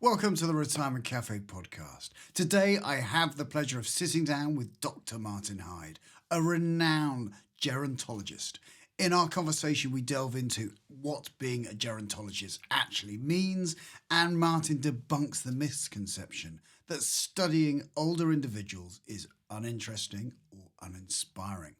Welcome to the Retirement Cafe podcast. Today I have the pleasure of sitting down with Dr. Martin Hyde, a renowned gerontologist. In our conversation, we delve into what being a gerontologist actually means, and Martin debunks the misconception that studying older individuals is uninteresting or uninspiring.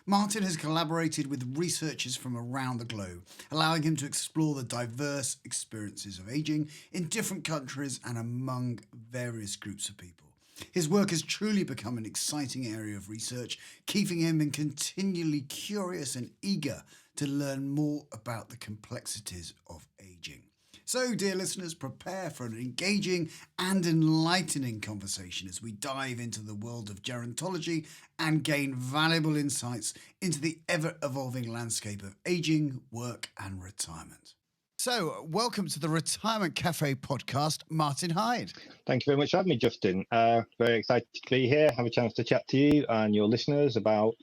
Martin has collaborated with researchers from around the globe, allowing him to explore the diverse experiences of aging in different countries and among various groups of people. His work has truly become an exciting area of research, keeping him continually curious and eager to learn more about the complexities of aging. So, dear listeners, prepare for an engaging and enlightening conversation as we dive into the world of gerontology and gain valuable insights into the ever-evolving landscape of aging, work and retirement. So, welcome to the Retirement Cafe podcast, Martin Hyde. Thank you very much for having me, Justin. Very excited to be here, have a chance to chat to you and your listeners about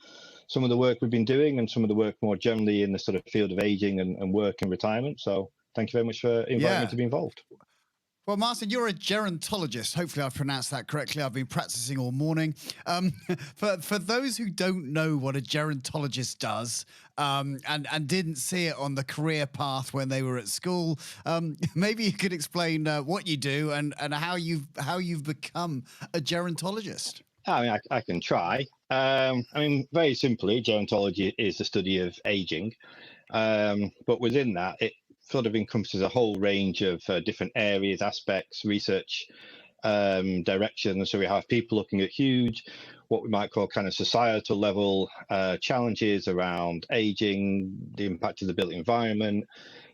some of the work we've been doing and some of the work more generally in the sort of field of aging and work and retirement. So thank you very much for inviting me to be involved. Well, Martin, you're a gerontologist. Hopefully I've pronounced that correctly. I've been practicing all morning. For those who don't know what a gerontologist does and didn't see it on the career path when they were at school, maybe you could explain what you do and how you've become a gerontologist. I mean, I can try. Very simply, gerontology is the study of aging. But within that, it sort of encompasses a whole range of different areas, aspects, research directions. So we have people looking at huge, what we might call kind of societal level challenges around aging, the impact of the built environment,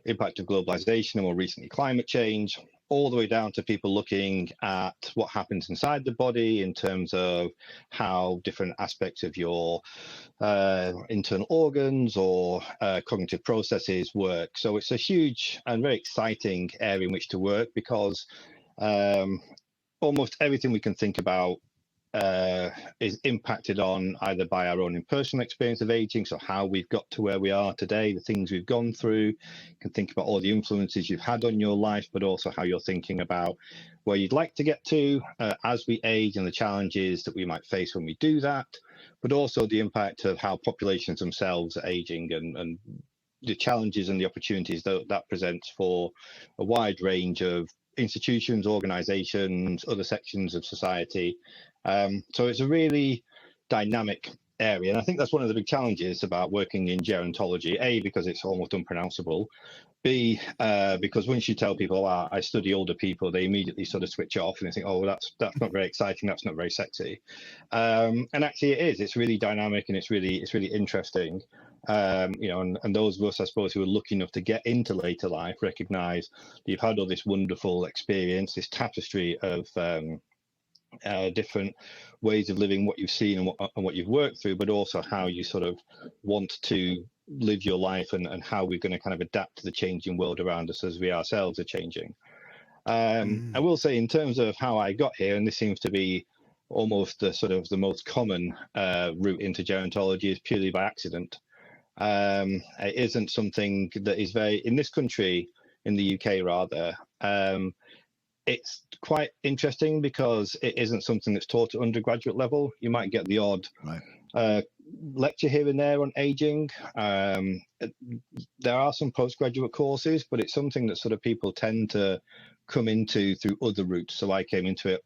impact of globalization, and more recently climate change, all the way down to people looking at what happens inside the body in terms of how different aspects of your internal organs or cognitive processes work. So it's a huge and very exciting area in which to work because almost everything we can think about is impacted on either by our own personal experience of aging, so how we've got to where we are today, the things we've gone through. You can think about all the influences you've had on your life, but also how you're thinking about where you'd like to get to as we age and the challenges that we might face when we do that, but also the impact of how populations themselves are aging and the challenges and the opportunities that presents for a wide range of institutions, organizations, other sections of society. So it's a really dynamic area. And I think that's one of the big challenges about working in gerontology, A, because it's almost unpronounceable, B, because once you tell people, I study older people, they immediately sort of switch off and they think, well, that's not very exciting, that's not very sexy. And actually it is. It's really dynamic and it's really interesting. And those of us, I suppose, who are lucky enough to get into later life recognize that you've had all this wonderful experience, this tapestry of different ways of living, what you've seen and what you've worked through, but also how you sort of want to live your life and how we're going to kind of adapt to the changing world around us as we ourselves are changing. I will say, in terms of how I got here, and this seems to be almost the sort of the most common route into gerontology, is purely by accident. It isn't something that is very, in this country, in the UK rather, it's quite interesting because it isn't something that's taught at undergraduate level. You might get the odd lecture here and there on aging. There are some postgraduate courses, but it's something that sort of people tend to come into through other routes. So I came into it,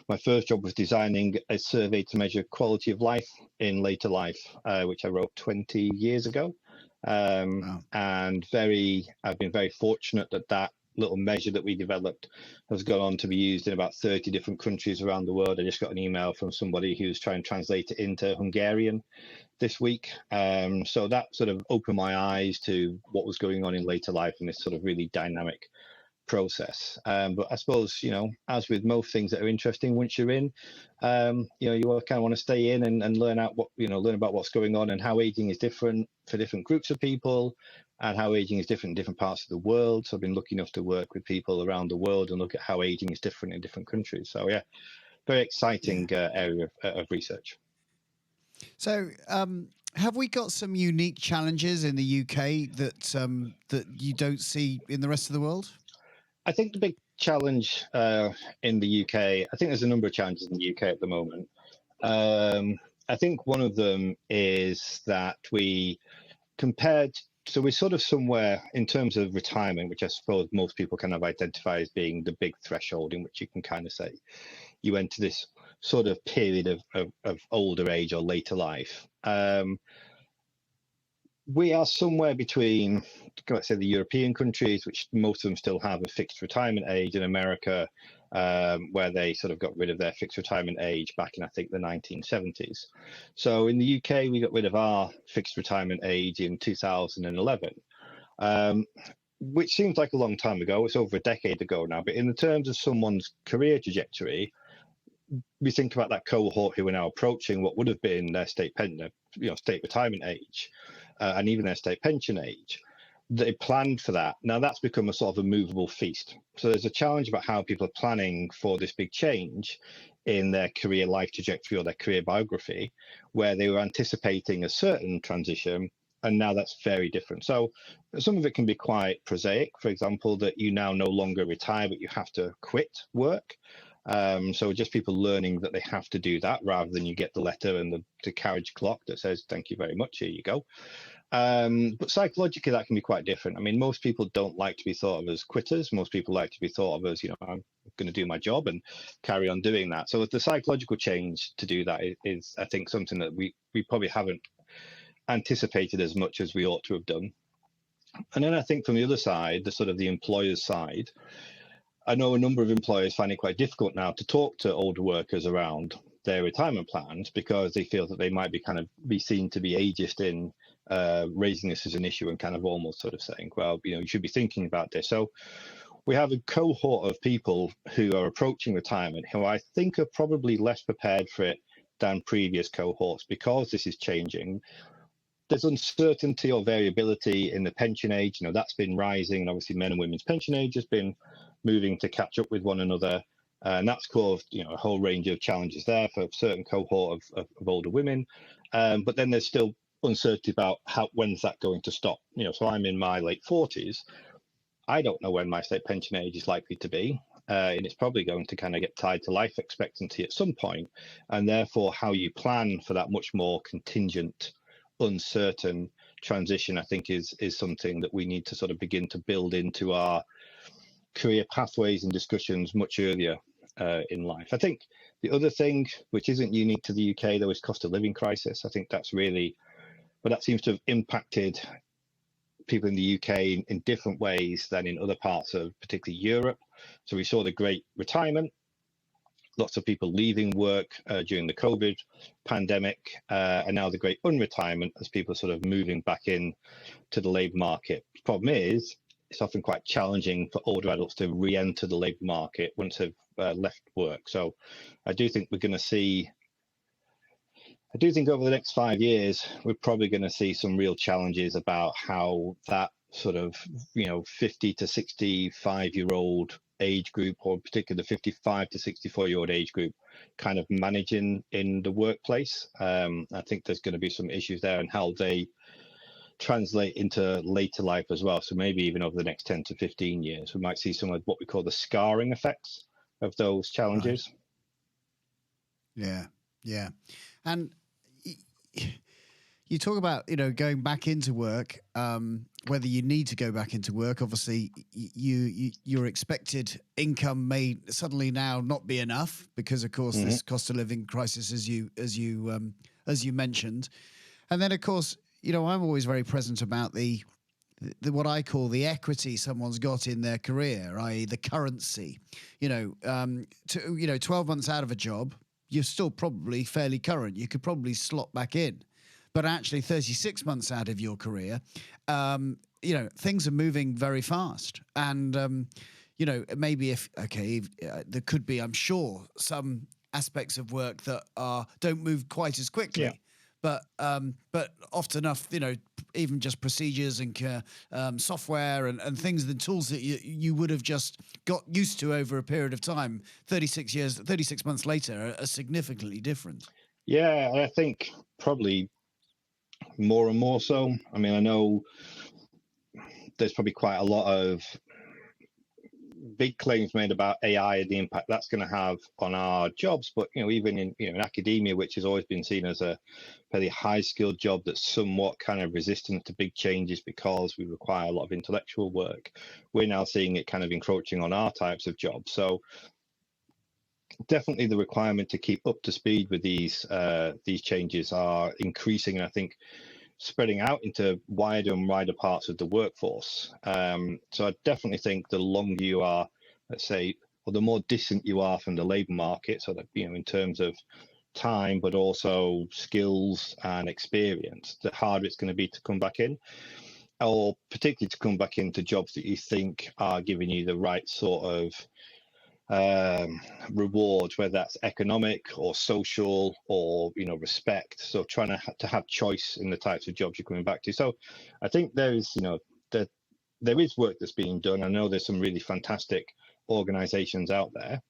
my first job was designing a survey to measure quality of life in later life, which I wrote 20 years ago. Wow. And I've been very fortunate that little measure that we developed has gone on to be used in about 30 different countries around the world. I just got an email from somebody who's trying to translate it into Hungarian this week. So that sort of opened my eyes to what was going on in later life in this sort of really dynamic process. But I suppose, as with most things that are interesting, once you're in, you kind of want to stay in and learn about what's going on and how aging is different for different groups of people and how aging is different in different parts of the world. So I've been lucky enough to work with people around the world and look at how aging is different in different countries. So yeah, very exciting area of research. So have we got some unique challenges in the UK that you don't see in the rest of the world? I think the big challenge in the UK, I think there's a number of challenges in the UK at the moment. I think one of them is that we're sort of somewhere in terms of retirement, which I suppose most people kind of identify as being the big threshold in which you can kind of say you enter this sort of period of older age or later life. We are somewhere between, let's say, the European countries, which most of them still have a fixed retirement age, in America, where they sort of got rid of their fixed retirement age back in, I think, the 1970s. So in the UK, we got rid of our fixed retirement age in 2011, which seems like a long time ago. It's over a decade ago now. But in the terms of someone's career trajectory, we think about that cohort who are now approaching what would have been their state retirement age, and even their state pension age. They planned for that. Now that's become a sort of a movable feast. So there's a challenge about how people are planning for this big change in their career life trajectory or their career biography, where they were anticipating a certain transition, and now that's very different. So some of it can be quite prosaic. For example, that you now no longer retire, but you have to quit work. So just people learning that they have to do that rather than you get the letter and the carriage clock that says, thank you very much, here you go. But psychologically, that can be quite different. I mean, most people don't like to be thought of as quitters. Most people like to be thought of as, I'm going to do my job and carry on doing that. So the psychological change to do that is I think, something that we probably haven't anticipated as much as we ought to have done. And then I think from the other side, the sort of the employer's side, I know a number of employers find it quite difficult now to talk to older workers around their retirement plans because they feel that they might be seen to be ageist in raising this as an issue and kind of almost sort of saying, well, you should be thinking about this. So we have a cohort of people who are approaching retirement who I think are probably less prepared for it than previous cohorts because this is changing. There's uncertainty or variability in the pension age. That's been rising, and obviously men and women's pension age has been moving to catch up with one another, and that's caused a whole range of challenges there for a certain cohort of older women. But then there's still uncertainty about when's that going to stop. So I'm in my late 40s. I don't know when my state pension age is likely to be, and it's probably going to kind of get tied to life expectancy at some point, and therefore how you plan for that much more contingent, uncertain transition, I think is something that we need to sort of begin to build into our career pathways and discussions much earlier in life. I think the other thing, which isn't unique to the UK though, is cost of living crisis. I think that seems to have impacted people in the UK in different ways than in other parts of particularly Europe. So we saw the great retirement, lots of people leaving work during the COVID pandemic, and now the great unretirement as people are sort of moving back in to the labour market. The problem is it's often quite challenging for older adults to re-enter the labour market once they've left work. So I do think over the next 5 years, we're probably going to see some real challenges about how that sort of, 50 to 65-year-old age group, or particularly the 55 to 64-year-old age group, kind of managing in the workplace. I think there's going to be some issues there and how they translate into later life as well. So maybe even over the next 10 to 15 years, we might see some of what we call the scarring effects of those challenges. Right. Yeah. And you talk about, going back into work, whether you need to go back into work. Obviously, your expected income may suddenly now not be enough because, of course, this cost of living crisis, as you mentioned. And then, of course, I'm always very present about the what I call the equity someone's got in their career, i.e. the currency. 12 months out of a job, you're still probably fairly current. You could probably slot back in. But actually 36 months out of your career, things are moving very fast. And, maybe there could be, I'm sure, some aspects of work that don't move quite as quickly. Yeah. But often enough, even just procedures and software and things, the tools that you would have just got used to over a period of time, 36 months later, are significantly different. Yeah, I think probably more and more so. I mean, I know there's probably quite a lot of big claims made about AI and the impact that's going to have on our jobs. But even in academia, which has always been seen as a fairly high-skilled job that's somewhat kind of resistant to big changes because we require a lot of intellectual work, we're now seeing it kind of encroaching on our types of jobs. So definitely the requirement to keep up to speed with these changes are increasing, and I think spreading out into wider and wider parts of the workforce. So I definitely think the longer you are, let's say, or the more distant you are from the labour market, so that in terms of time, but also skills and experience, the harder it's going to be to come back in, or particularly to come back into jobs that you think are giving you the right sort of rewards, whether that's economic or social or respect. So trying to have choice in the types of jobs you're coming back to. So I think there is work that's being done. I know there's some really fantastic organizations out there,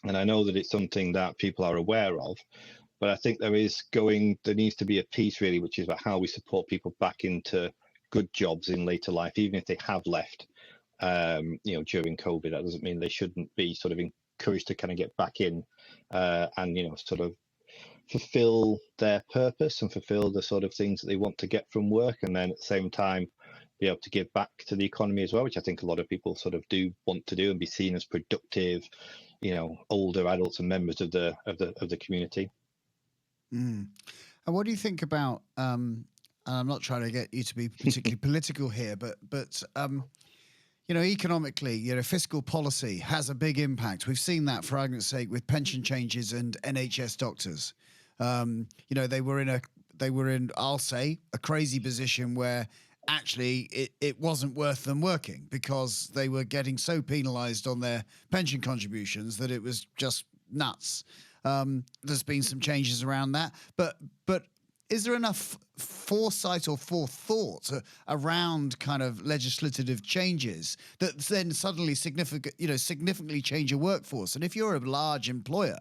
and I know that it's something that people are aware of, but I think there needs to be a piece really, which is about how we support people back into good jobs in later life, even if they have left during COVID. That doesn't mean they shouldn't be sort of encouraged to kind of get back in and sort of fulfill their purpose and fulfill the sort of things that they want to get from work, and then at the same time be able to give back to the economy as well, which I think a lot of people sort of do want to do, and be seen as productive, older adults and members of the community. And what do you think about? And I'm not trying to get you to be particularly political here, but economically, fiscal policy has a big impact. We've seen that, for argument's sake, with pension changes and NHS doctors. They were in, I'll say, a crazy position where actually it wasn't worth them working because they were getting so penalised on their pension contributions that it was just nuts. There's been some changes around that, but is there enough foresight or forethought around kind of legislative changes that then suddenly significantly change your workforce? And if you're a large employer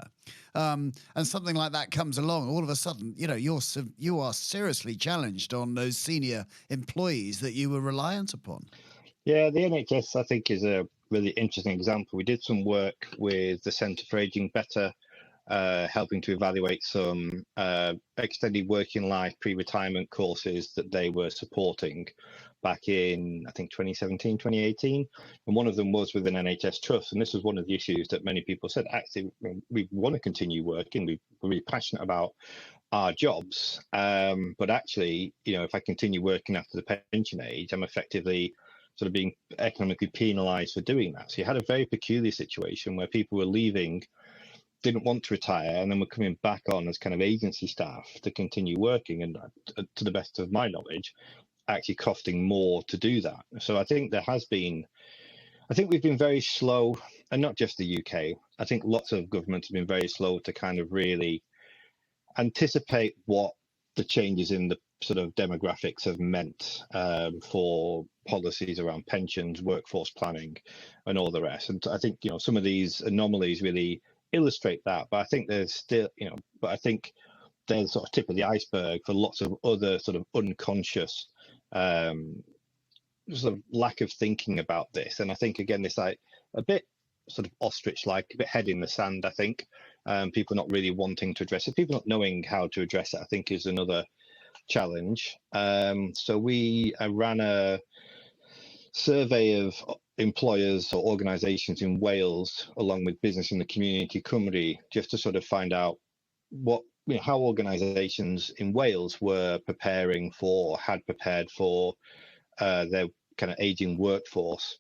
and something like that comes along, all of a sudden, you are seriously challenged on those senior employees that you were reliant upon. Yeah, the NHS, I think, is a really interesting example. We did some work with the Centre for Ageing Better, helping to evaluate some extended working life pre-retirement courses that they were supporting back in, I think, 2017, 2018. And one of them was with an NHS trust. And this was one of the issues that many people said, actually, we want to continue working. We're really passionate about our jobs. But actually, if I continue working after the pension age, I'm effectively sort of being economically penalised for doing that. So you had a very peculiar situation where people were leaving, didn't want to retire, and then were coming back on as kind of agency staff to continue working, and to the best of my knowledge, actually costing more to do that. So I think we've been very slow, and not just the UK. I think lots of governments have been very slow to kind of really anticipate what the changes in the sort of demographics have meant for policies around pensions, workforce planning, and all the rest. And I think some of these anomalies really illustrate that, but I think there's still, there's sort of tip of the iceberg for lots of other sort of unconscious sort of lack of thinking about this. And I think again, it's like a bit sort of ostrich-like, a bit head in the sand. I think people not really wanting to address it, people not knowing how to address it, I think is another challenge. So we ran a survey of employers or organisations in Wales, along with business in the community Cymru, just to sort of find out how organisations in Wales were preparing for, or had prepared for their kind of ageing workforce.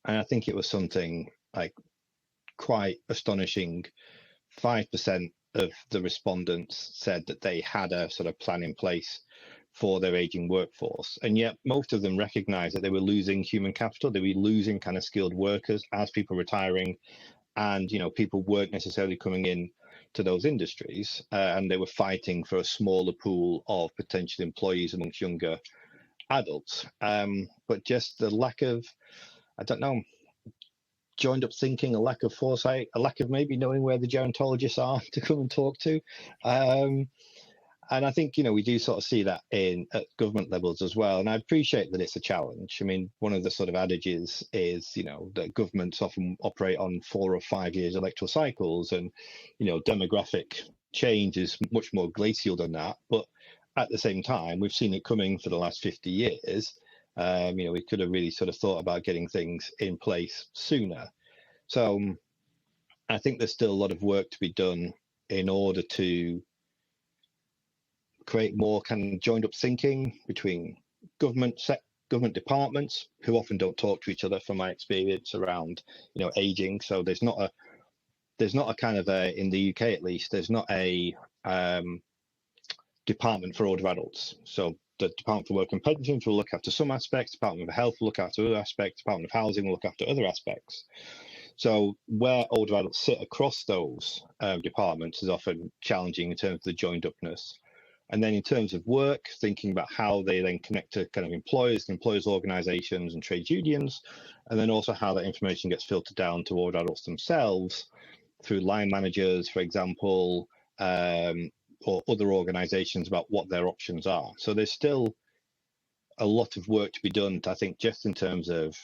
And I think it was something like quite astonishing. 5% of the respondents said that they had a sort of plan in place for their aging workforce, and yet most of them recognized that they were losing human capital. They were losing kind of skilled workers as people retiring, and people weren't necessarily coming in to those industries, and they were fighting for a smaller pool of potential employees amongst younger adults. But just the lack of, joined up thinking, a lack of foresight, a lack of maybe knowing where the gerontologists are to come and talk to. And I think, we do sort of see that at government levels as well. And I appreciate that it's a challenge. I mean, one of the sort of adages is, that governments often operate on 4 or 5 years electoral cycles, and, demographic change is much more glacial than that. But at the same time, we've seen it coming for the last 50 years. We could have really sort of thought about getting things in place sooner. So I think there's still a lot of work to be done in order to create more kind of joined up thinking between government departments, who often don't talk to each other, from my experience around aging. So there's not a kind of in the UK at least, there's not a department for older adults. So the Department for Work and Pensions will look after some aspects, Department of Health will look after other aspects, Department of Housing will look after other aspects. So where older adults sit across those departments is often challenging in terms of the joined upness. And then in terms of work, thinking about how they then connect to kind of employers organizations and trade unions, and then also how that information gets filtered down to older adults themselves through line managers, for example, or other organizations, about what their options are. So there's still a lot of work to be done, I think, just in terms of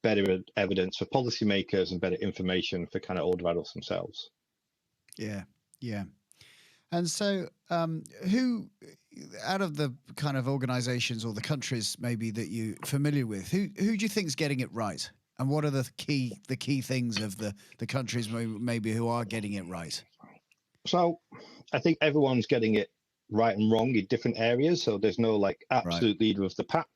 better evidence for policymakers and better information for kind of older adults themselves. Yeah. And so who, out of the kind of organizations or the countries maybe that you're familiar with, who do you think is getting it right? And what are the key things of the countries maybe who are getting it right? So I think everyone's getting it right and wrong in different areas. So there's no absolute leader of the pack.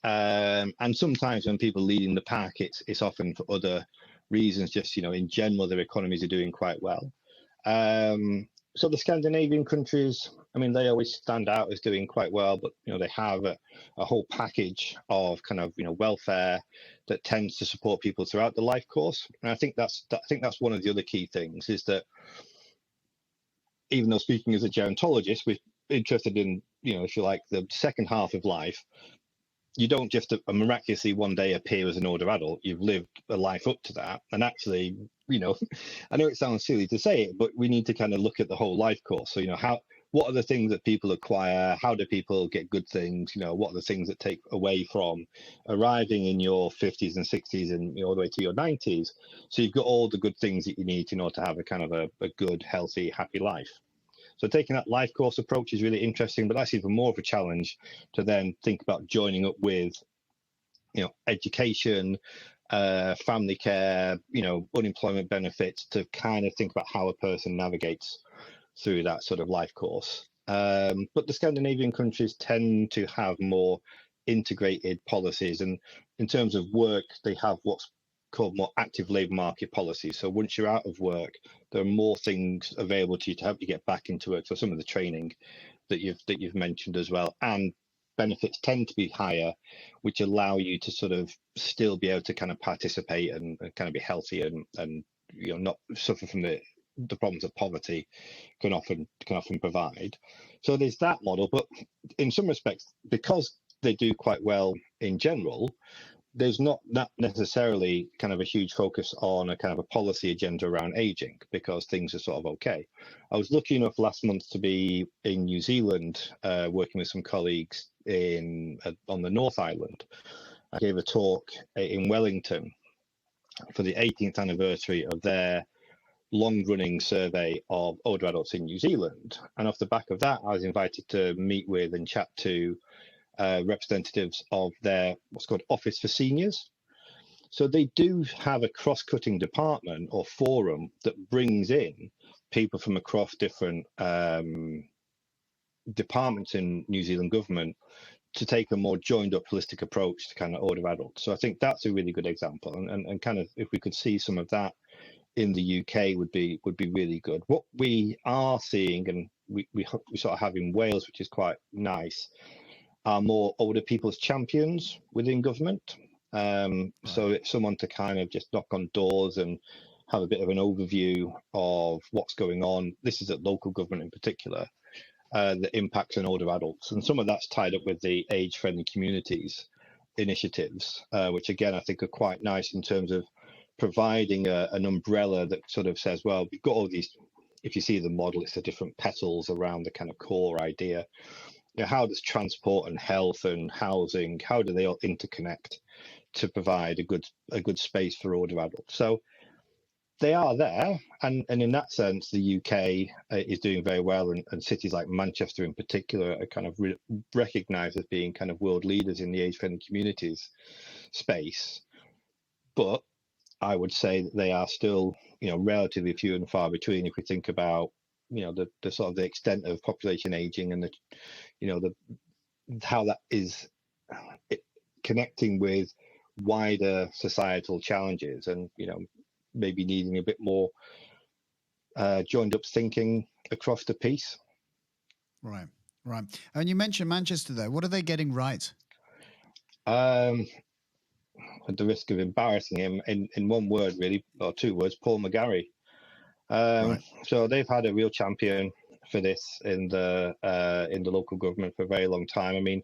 And sometimes when people leading the pack, it's often for other reasons. Just, in general, their economies are doing quite well. So the Scandinavian countries, I mean, they always stand out as doing quite well, but they have a whole package of kind of welfare that tends to support people throughout the life course. And I think that's one of the other key things, is that even though speaking as a gerontologist, we're interested in, if you like, the second half of life. You don't just miraculously one day appear as an older adult. You've lived a life up to that. And actually, I know it sounds silly to say it, but we need to kind of look at the whole life course. So, what are the things that people acquire? How do people get good things? What are the things that take away from arriving in your 50s and 60s and all the way to your 90s? So you've got all the good things that you need in order to have a kind of a good, healthy, happy life. So taking that life course approach is really interesting, but that's even more of a challenge to then think about joining up with, education, family care, unemployment benefits, to kind of think about how a person navigates through that sort of life course. But the Scandinavian countries tend to have more integrated policies, and in terms of work, they have what's called more active labour market policies. So once you're out of work, there are more things available to you to help you get back into work. So some of the training that you've mentioned as well, and benefits tend to be higher, which allow you to sort of still be able to kind of participate and kind of be healthy and not suffer from the problems of poverty can often provide. So there's that model, but in some respects, because they do quite well in general, there's not necessarily kind of a huge focus on a kind of a policy agenda around aging, because things are sort of okay. I was lucky enough last month to be in New Zealand, working with some colleagues on the North Island. I gave a talk in Wellington for the 18th anniversary of their long-running survey of older adults in New Zealand. And off the back of that, I was invited to meet with and chat to representatives of their what's called Office for Seniors. So they do have a cross-cutting department or forum that brings in people from across different departments in New Zealand government to take a more joined up holistic approach to kind of older adults. So I think that's a really good example, and kind of if we could see some of that in the UK would be really good. What we are seeing, and we sort of have in Wales, which is quite nice, are more older people's champions within government. So it's someone to kind of just knock on doors and have a bit of an overview of what's going on. This is at local government in particular, the impacts on older adults. And some of that's tied up with the age-friendly communities initiatives, which again, I think are quite nice in terms of providing an umbrella that sort of says, well, we've got all these if you see the model, it's the different petals around the kind of core idea. How does transport and health and housing, how do they all interconnect to provide a good space for older adults? So they are there, and in that sense, the UK is doing very well, and cities like Manchester in particular are kind of recognised as being kind of world leaders in the age-friendly communities space. But I would say that they are still, relatively few and far between if we think about, the sort of the extent of population aging and the how that is connecting with wider societal challenges, and maybe needing a bit more joined up thinking across the piece. Right. And you mentioned Manchester there. What are they getting right? At the risk of embarrassing him, in one word, really, or two words, Paul McGarry. Right. So they've had a real champion for this in the local government for a very long time. I mean,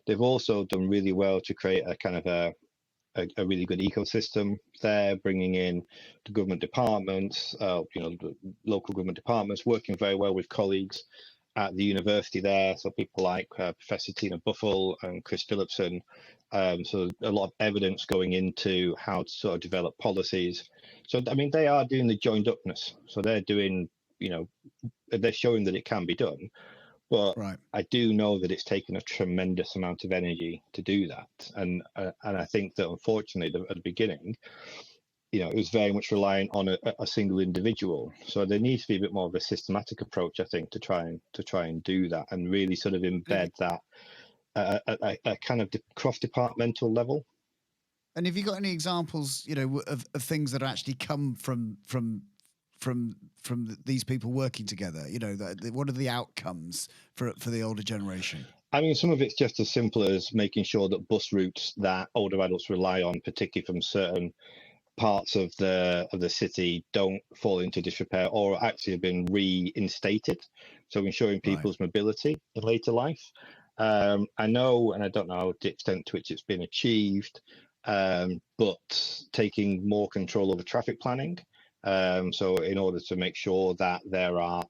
they've also done really well to create a kind of a really good ecosystem there, bringing in the government departments, the local government departments, working very well with colleagues at the university there. So people like Professor Tina Buffel and Chris Phillipson. So a lot of evidence going into how to sort of develop policies. So, I mean, they are doing the joined upness. So they're doing, they're showing that it can be done. But right. I do know that it's taken a tremendous amount of energy to do that, and I think that unfortunately at the beginning, it was very much reliant on a single individual. So there needs to be a bit more of a systematic approach, I think, to try and do that, and really sort of embed that at a kind of cross-departmental level. And have you got any examples, of things that actually come from these people working together? What are the outcomes for the older generation? I mean, some of it's just as simple as making sure that bus routes that older adults rely on, particularly from certain parts of the city, don't fall into disrepair or actually have been reinstated. So ensuring people's mobility in later life. I know, and I don't know the extent to which it's been achieved, but taking more control over traffic planning. So in order to make sure that there are,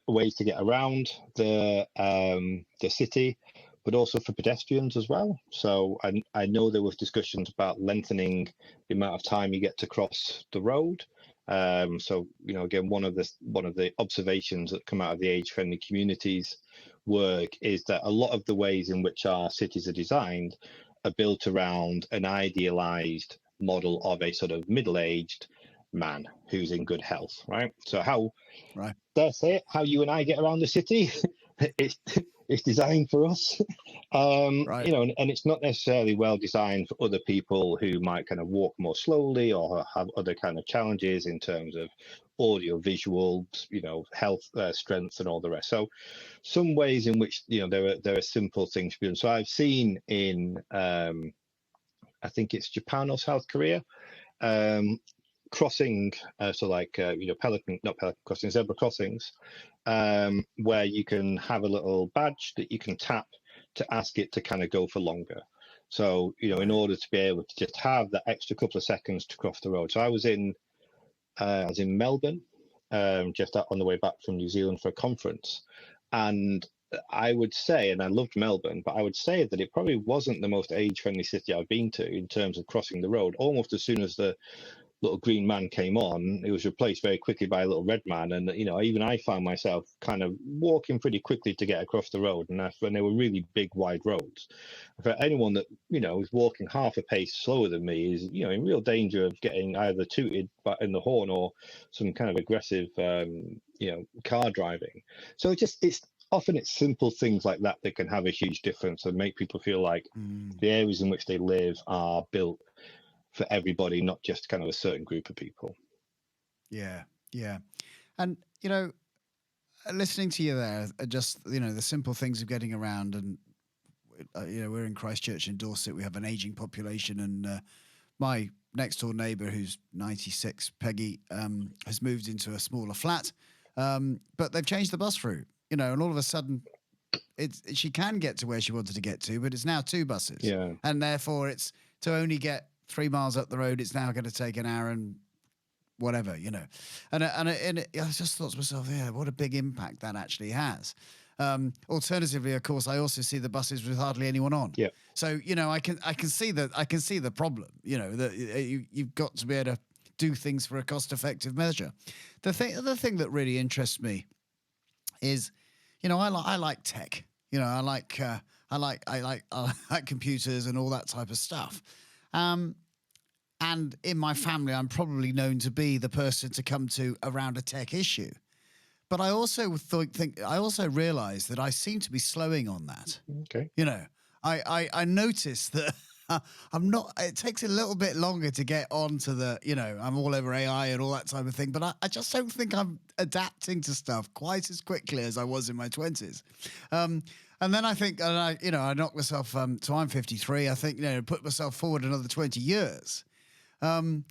ways to get around the city, but also for pedestrians as well. So I know there was discussions about lengthening the amount of time you get to cross the road. So again, one of the observations that come out of the age-friendly communities work is that a lot of the ways in which our cities are designed are built around an idealized model of a sort of middle-aged man who's in good health, right? So dare say it, how you and I get around the city, it's designed for us, and it's not necessarily well designed for other people who might kind of walk more slowly or have other kind of challenges in terms of audio, visual, health, strength, and all the rest. So some ways in which there are simple things to be done. So I've seen in I think it's Japan or South Korea, crossing, not pelican crossing, zebra crossings, where you can have a little badge that you can tap to ask it to kind of go for longer. So, in order to be able to just have that extra couple of seconds to cross the road. So I was in Melbourne, just on the way back from New Zealand for a conference. And I would say, and I loved Melbourne, but I would say that it probably wasn't the most age-friendly city I've been to in terms of crossing the road. Almost as soon as the little green man came on, it was replaced very quickly by a little red man. And, even I found myself kind of walking pretty quickly to get across the road. And that's when they were really big, wide roads. For anyone that, is walking half a pace slower than me is, in real danger of getting either tooted in the horn or some kind of aggressive, car driving. So it's often simple things like that that can have a huge difference and make people feel like the areas in which they live are built for everybody, not just kind of a certain group of people. Yeah. And, listening to you there, just, the simple things of getting around, and, we're in Christchurch in Dorset. We have an aging population, and my next door neighbour, who's 96, Peggy, has moved into a smaller flat, but they've changed the bus route, and all of a sudden she can get to where she wanted to get to, but it's now 2 buses. Yeah. And therefore it's to only get 3 miles up the road, it's now going to take an hour and whatever, I just thought to myself, yeah, what a big impact that actually has. Alternatively, of course, I also see the buses with hardly anyone on. Yeah. So I can see the problem. That you've got to be able to do things for a cost-effective measure. The thing that really interests me is, I like tech. I like computers and all that type of stuff. And in my family, I'm probably known to be the person to come to around a tech issue. But I also I also realize that I seem to be slowing on that. Okay. I notice that I'm not, it takes a little bit longer to get on to I'm all over AI and all that type of thing, but I just don't think I'm adapting to stuff quite as quickly as I was in my 20s. And then I think, I knocked myself, so I'm 53, I think, put myself forward another 20 years. And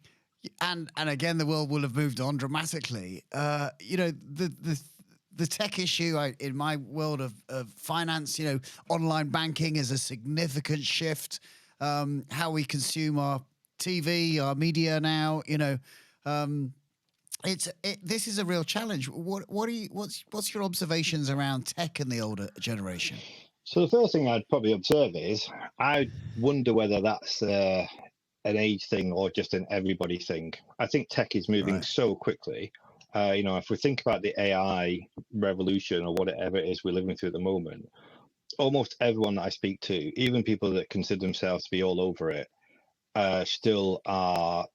again, the world will have moved on dramatically. The tech issue in my world of finance, online banking is a significant shift. How we consume our TV, our media now, this is a real challenge. What's your observations around tech in the older generation? So the first thing I'd probably observe is I wonder whether that's an age thing or just an everybody thing. I think tech is moving so quickly. If we think about the AI revolution or whatever it is we're living through at the moment, almost everyone that I speak to, even people that consider themselves to be all over it, still are,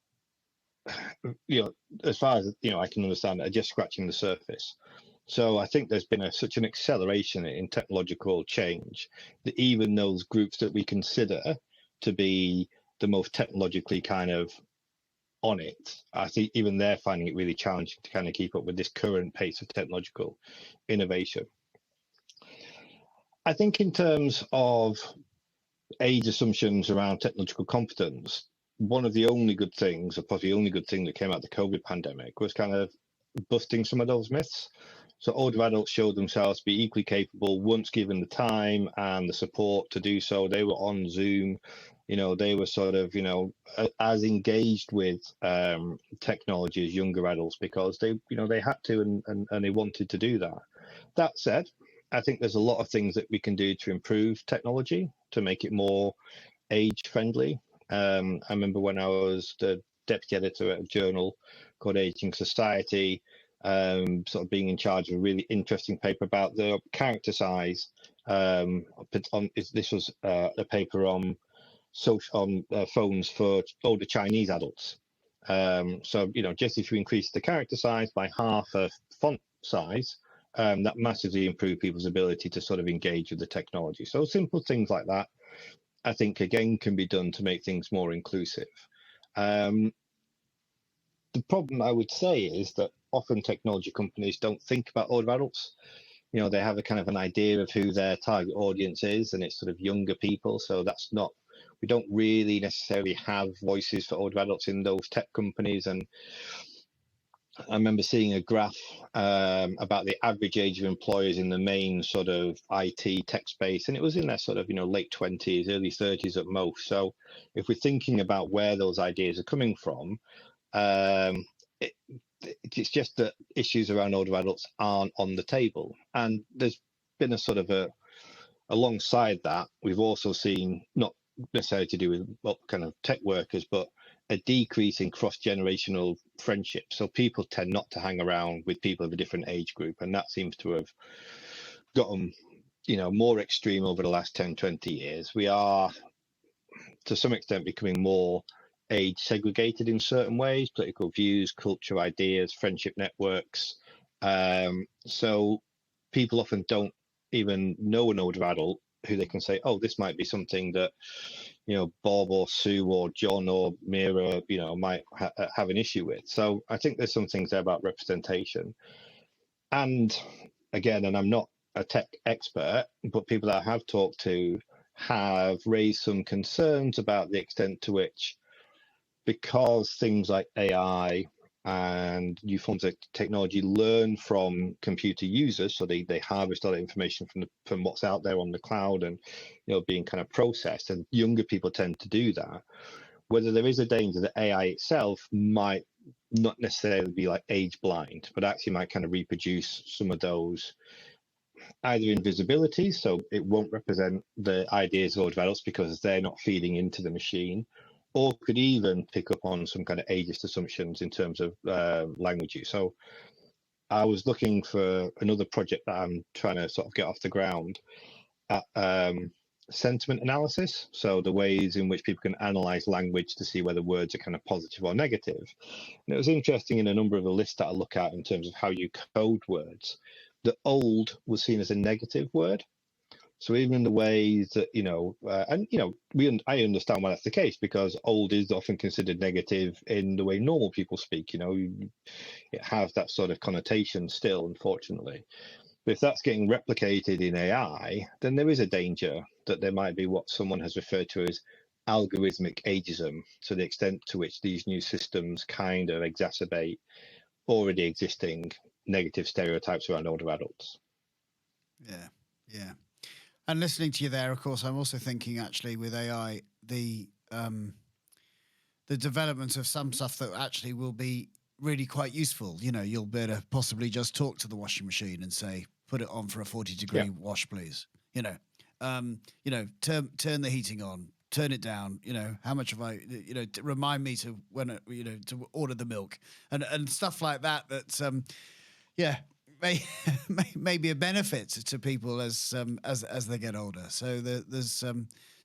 as far as I can understand, are just scratching the surface. So I think there's been such an acceleration in technological change that even those groups that we consider to be the most technologically kind of on it, I think even they're finding it really challenging to kind of keep up with this current pace of technological innovation. I think in terms of age assumptions around technological competence, one of the only good things, or probably the only good thing that came out of the COVID pandemic, was kind of busting some of those myths. So older adults showed themselves to be equally capable once given the time and the support to do so. They were on Zoom, they were sort of, as engaged with technology as younger adults because they had to and they wanted to do that. That said, I think there's a lot of things that we can do to improve technology to make it more age friendly. I remember when I was the deputy editor at a journal called Aging Society, sort of being in charge of a really interesting paper about the character size. This was a paper on phones for older Chinese adults. So just if you increase the character size by half of font size, that massively improved people's ability to sort of engage with the technology. So simple things like that, I think, again, can be done to make things more inclusive. The problem I would say is that often technology companies don't think about older adults. They have a kind of an idea of who their target audience is, and it's sort of younger people. So we don't really necessarily have voices for older adults in those tech companies. And I remember seeing a graph about the average age of employers in the main sort of IT tech space, and it was in their sort of late 20s, early 30s at most. So if we're thinking about where those ideas are coming from, it's just that issues around older adults aren't on the table. And there's been a sort of alongside that, we've also seen, not necessarily to do with kind of tech workers, but a decrease in cross-generational friendships. So people tend not to hang around with people of a different age group. And that seems to have gotten, more extreme over the last 10, 20 years. We are, to some extent, becoming more age segregated in certain ways, political views, culture, ideas, friendship networks. So people often don't even know an older adult who they can say, oh, this might be something that, Bob or Sue or John or Mira, might have an issue with. So I think there's some things there about representation. And again, and I'm not a tech expert, but people that I have talked to have raised some concerns about the extent to which, because things like AI and new forms of technology learn from computer users, so they harvest all the information from what's out there on the cloud and being kind of processed, and younger people tend to do that, whether there is a danger that AI itself might not necessarily be like age blind, but actually might kind of reproduce some of those either invisibility, so it won't represent the ideas of older adults because they're not feeding into the machine, or could even pick up on some kind of ageist assumptions in terms of language use. So I was looking for another project that I'm trying to sort of get off the ground at sentiment analysis. So the ways in which people can analyze language to see whether words are kind of positive or negative. And it was interesting in a number of the lists that I look at in terms of how you code words, that old was seen as a negative word. So even in the ways that, I understand why that's the case, because old is often considered negative in the way normal people speak. It has that sort of connotation still, unfortunately. But if that's getting replicated in AI, then there is a danger that there might be what someone has referred to as algorithmic ageism, to the extent to which these new systems kind of exacerbate already existing negative stereotypes around older adults. Yeah, yeah. And listening to you there, of course, I'm also thinking actually with AI, the development of some stuff that actually will be really quite useful. You'll be able to possibly just talk to the washing machine and say, put it on for a 40-degree wash, please. Turn the heating on, turn it down. How much have I? Remind me to to order the milk and stuff like that. That may be a benefit to people as they get older. So there's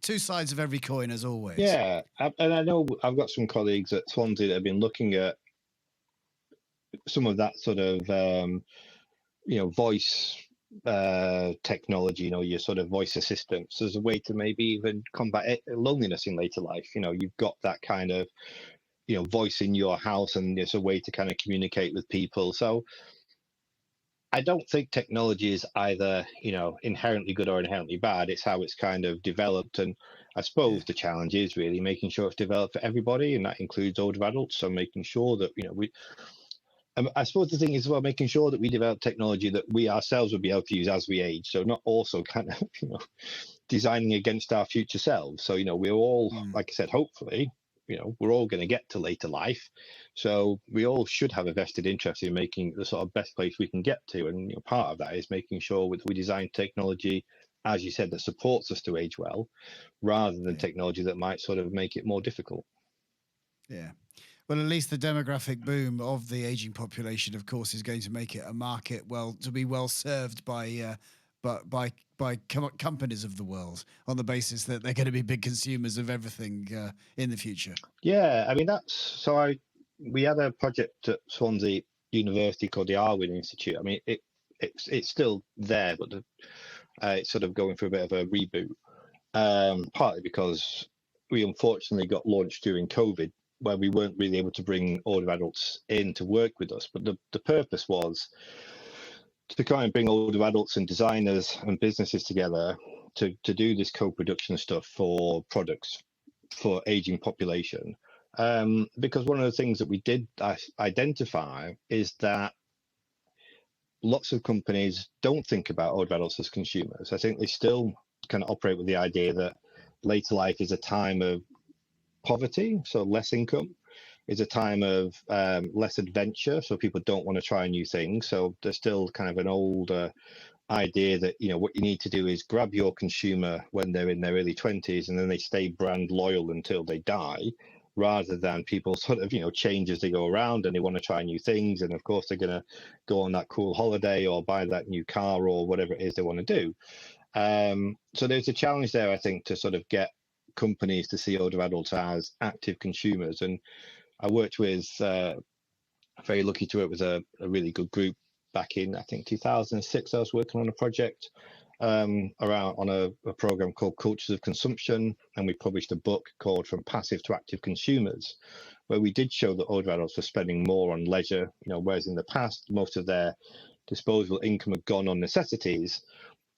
two sides of every coin, as always. Yeah, and I know I've got some colleagues at Swansea that have been looking at some of that sort of voice technology, your sort of voice assistants, as a way to maybe even combat loneliness in later life. You've got that kind of voice in your house, and it's a way to kind of communicate with people. So I don't think technology is either inherently good or inherently bad. It's how it's kind of developed, and I suppose the challenge is really making sure it's developed for everybody, and that includes older adults. So making sure that I suppose the thing is, well, making sure that we develop technology that we ourselves will be able to use as we age. So not also kind of, designing against our future selves. So, we're all, like I said, hopefully, we're all going to get to later life. So we all should have a vested interest in making the sort of best place we can get to. And part of that is making sure that we design technology, as you said, that supports us to age well, rather than technology that might sort of make it more difficult. Yeah. Well, at least the demographic boom of the aging population, of course, is going to make it a market to be well served by companies of the world, on the basis that they're going to be big consumers of everything in the future. Yeah, I mean we had a project at Swansea University called the Arwin Institute. I mean, it's still there, but it's sort of going through a bit of a reboot. Partly because we unfortunately got launched during COVID, where we weren't really able to bring older adults in to work with us. But the purpose was to kind of bring older adults and designers and businesses together to do this co-production stuff for products for aging population. Because one of the things that we did identify is that lots of companies don't think about older adults as consumers. I think they still kind of operate with the idea that later life is a time of poverty, so less income, is a time of less adventure, so people don't want to try new things. So there's still kind of an older idea that what you need to do is grab your consumer when they're in their early 20s, and then they stay brand loyal until they die, rather than people sort of change as they go around and they want to try new things, and of course they're going to go on that cool holiday or buy that new car or whatever it is they want to do. So there's a challenge there, I think, to sort of get companies to see older adults as active consumers. And I worked with very lucky to work with a really good group back in, I think, 2006. I was working on a project around on a program called Cultures of Consumption, and we published a book called From Passive to Active Consumers, where we did show that older adults were spending more on leisure, whereas in the past most of their disposable income had gone on necessities.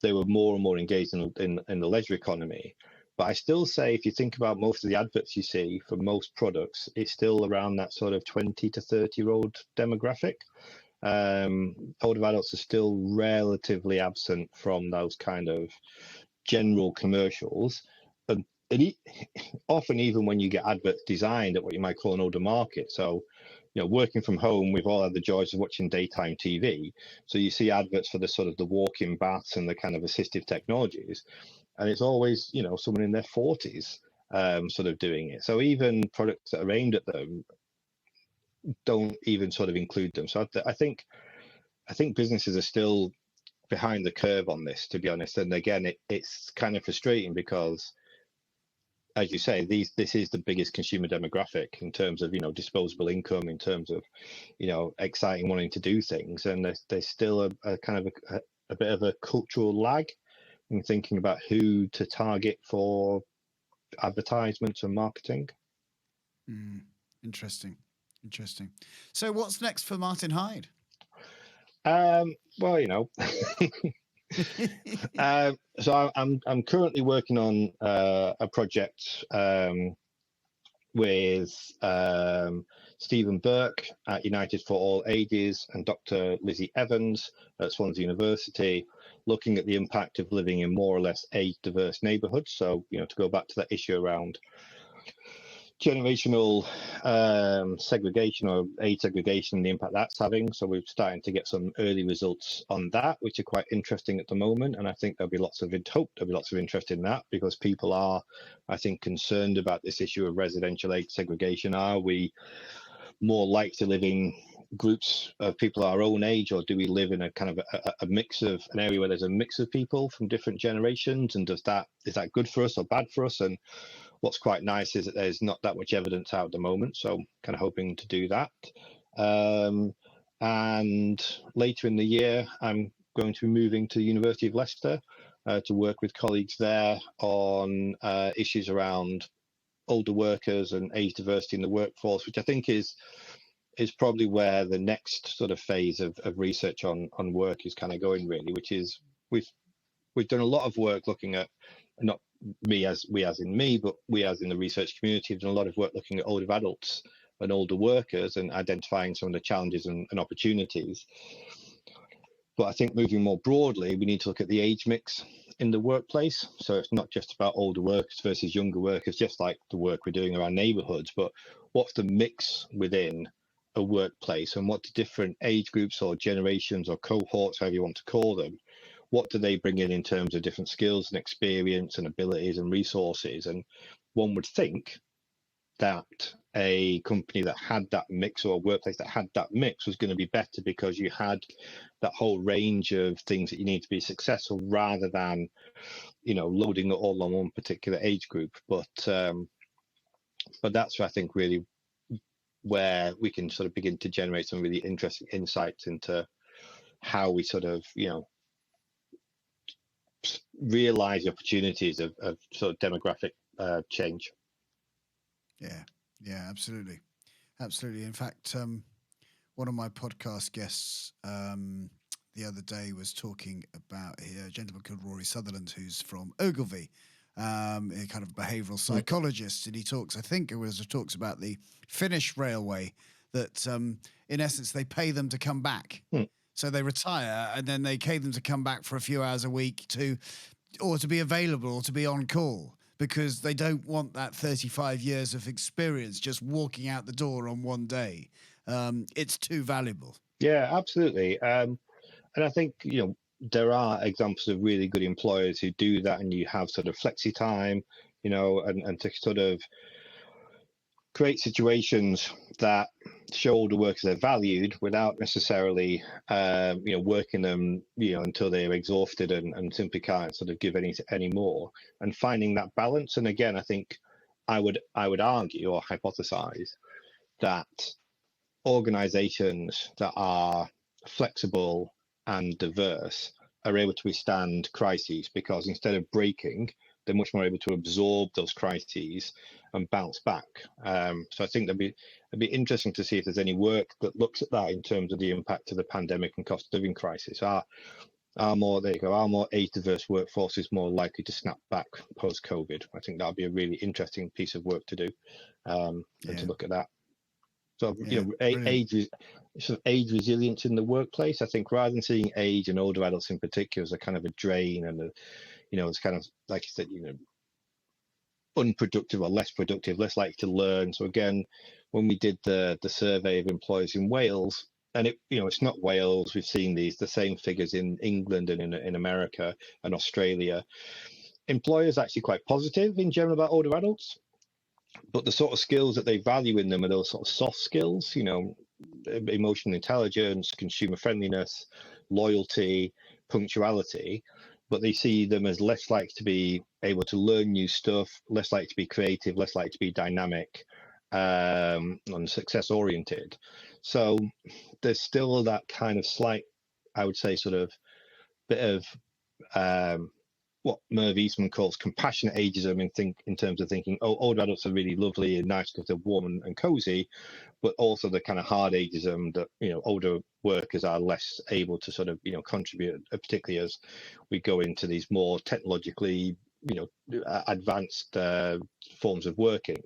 They were more and more engaged in the leisure economy. But I still say, if you think about most of the adverts you see for most products, it's still around that sort of 20 to 30-year-old demographic. Older adults are still relatively absent from those kind of general commercials. often even when you get adverts designed at what you might call an older market. So, working from home, we've all had the joys of watching daytime TV. So you see adverts for the sort of the walk-in baths and the kind of assistive technologies, and it's always, someone in their 40s sort of doing it. So even products that are aimed at them don't even sort of include them. So I think businesses are still behind the curve on this, to be honest. And again, it's kind of frustrating because, as you say, this is the biggest consumer demographic in terms of disposable income, in terms of exciting wanting to do things, and there's still a kind of a bit of a cultural lag in thinking about who to target for advertisements and marketing. Interesting. So what's next for Martin Hyde? Well, so I'm currently working on a project with Stephen Burke at United for All Ages and Dr. Lizzie Evans at Swansea University, looking at the impact of living in more or less age-diverse neighbourhoods. So, to go back to that issue around generational segregation or age segregation and the impact that's having. So we're starting to get some early results on that, which are quite interesting at the moment. And I think there'll be lots of interest in that, because people are, I think, concerned about this issue of residential age segregation. Are we more likely to live in groups of people our own age, or do we live in a kind of a mix of an area where there's a mix of people from different generations? And is that good for us or bad for us? And what's quite nice is that there's not that much evidence out at the moment, so kind of hoping to do that. And later in the year, I'm going to be moving to the University of Leicester to work with colleagues there on issues around older workers and age diversity in the workforce, which I think is probably where the next sort of phase of research on work is kind of going, really, which is we've done a lot of work looking at, not we as in me, but we as in the research community have done a lot of work looking at older adults and older workers and identifying some of the challenges and opportunities. But I think moving more broadly, we need to look at the age mix in the workplace. So it's not just about older workers versus younger workers, just like the work we're doing around neighbourhoods, but what's the mix within a workplace, and what do different age groups or generations or cohorts, however you want to call them, what do they bring in terms of different skills and experience and abilities and resources? And one would think that a company that had that mix, or a workplace that had that mix, was going to be better, because you had that whole range of things that you need to be successful, rather than loading it all on one particular age group. But that's, I think, really where we can sort of begin to generate some really interesting insights into how we sort of realize the opportunities of sort of demographic change. Yeah, absolutely. In fact, one of my podcast guests the other day was talking about a gentleman called Rory Sutherland, who's from Ogilvy, a kind of behavioural psychologist, and he talks about the Finnish railway, that in essence they pay them to come back. So they retire, and then they pay them to come back for a few hours a week to be available, or to be on call, because they don't want that 35 years of experience just walking out the door on one day. It's too valuable. Yeah, absolutely. And I think, there are examples of really good employers who do that, and you have sort of flexi time, and to sort of create situations that show older workers they're valued, without necessarily, working them, until they're exhausted and simply can't sort of give any more, and finding that balance. And again, I think I would argue or hypothesize that organizations that are flexible and diverse are able to withstand crises, because instead of breaking, they're much more able to absorb those crises and bounce back. So I think it'd be interesting to see if there's any work that looks at that in terms of the impact of the pandemic and cost of living crisis. Our more age diverse workforce is more likely to snap back post COVID. I think that would be a really interesting piece of work to do, and to look at that. So age resilience in the workplace. I think rather than seeing age and older adults in particular as a kind of a drain, and it's kind of, like you said, unproductive or less productive, less likely to learn. So again, when we did the survey of employers in Wales, and it's not Wales, we've seen the same figures in England and in America and Australia. Employers are actually quite positive in general about older adults, but the sort of skills that they value in them are those sort of soft skills, emotional intelligence, consumer friendliness, loyalty, punctuality, but they see them as less likely to be able to learn new stuff, less likely to be creative, less likely to be dynamic, and success oriented. So there's still that kind of slight, I would say, sort of bit of what Merv Eastman calls compassionate ageism in terms of thinking, oh, older adults are really lovely and nice because they're warm and cozy, but also the kind of hard ageism that older workers are less able to sort of contribute, particularly as we go into these more technologically advanced forms of working.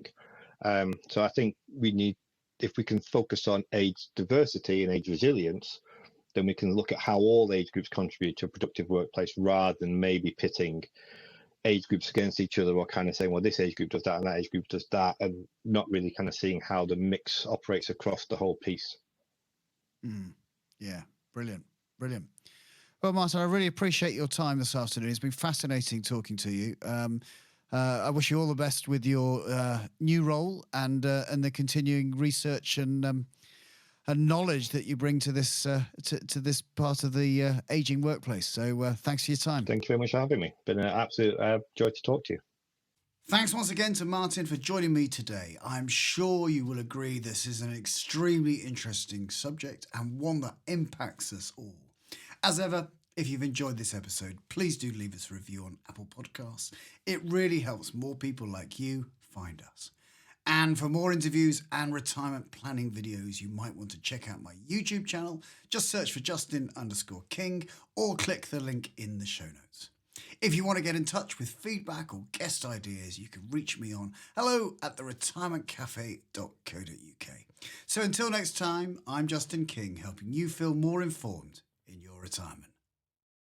So I think we need, if we can focus on age diversity and age resilience, then we can look at how all age groups contribute to a productive workplace rather than maybe pitting age groups against each other or kind of saying, well, this age group does that and that age group does that, and not really kind of seeing how the mix operates across the whole piece. Yeah, brilliant. Well, Martin, I really appreciate your time this afternoon. It's been fascinating talking to you. I wish you all the best with your new role and the continuing research and knowledge that you bring to this to this part of the aging workplace. So thanks for your time. Thank you very much for having me. Been an absolute joy to talk to you. Thanks once again to Martin for joining me today. I'm sure you will agree this is an extremely interesting subject and one that impacts us all. As ever, if you've enjoyed this episode, please do leave us a review on Apple Podcasts. It really helps more people like you find us. And for more interviews and retirement planning videos, you might want to check out my YouTube channel. Just search for Justin_King or click the link in the show notes. If you want to get in touch with feedback or guest ideas, you can reach me on hello@theretirementcafe.co.uk. So until next time, I'm Justin King, helping you feel more informed in your retirement.